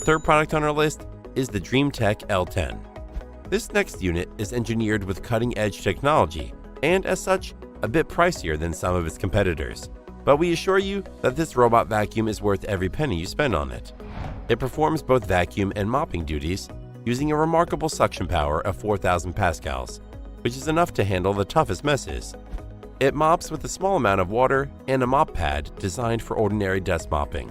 third product on our list is the DreameTech L10. This next unit is engineered with cutting-edge technology and, as such, a bit pricier than some of its competitors. But we assure you that this robot vacuum is worth every penny you spend on it. It performs both vacuum and mopping duties using a remarkable suction power of 4,000 pascals, which is enough to handle the toughest messes. It mops with a small amount of water and a mop pad designed for ordinary desk mopping.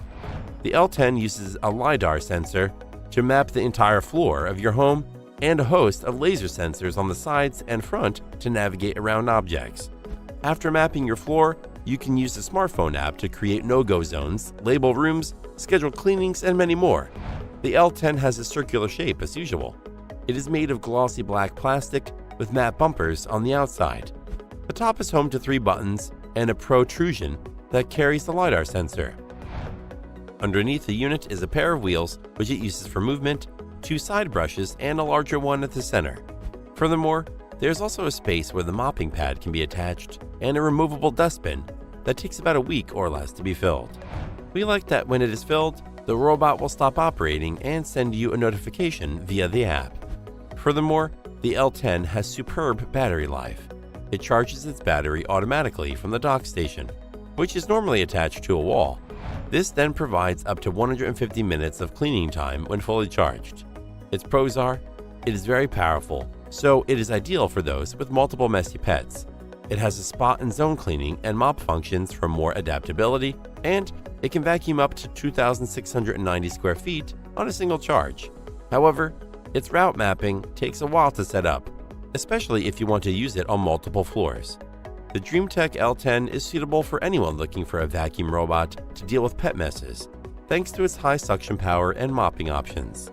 The L10 uses a LiDAR sensor to map the entire floor of your home and a host of laser sensors on the sides and front to navigate around objects. After mapping your floor, you can use the smartphone app to create no-go zones, label rooms, schedule cleanings, and many more. The L10 has a circular shape as usual. It is made of glossy black plastic with matte bumpers on the outside. The top is home to 3 buttons and a protrusion that carries the LiDAR sensor. Underneath the unit is a pair of wheels which it uses for movement, 2 side brushes, and a larger one at the center. Furthermore, there's also a space where the mopping pad can be attached and a removable dustbin that takes about a week or less to be filled. We like that when it is filled, the robot will stop operating and send you a notification via the app. Furthermore, the L10 has superb battery life. It charges its battery automatically from the dock station, which is normally attached to a wall. This then provides up to 150 minutes of cleaning time when fully charged. Its pros are, it is very powerful, so it is ideal for those with multiple messy pets. It has a spot and zone cleaning and mop functions for more adaptability, and it can vacuum up to 2,690 square feet on a single charge. However, its route mapping takes a while to set up, especially if you want to use it on multiple floors. The DreameTech L10 is suitable for anyone looking for a vacuum robot to deal with pet messes, thanks to its high suction power and mopping options.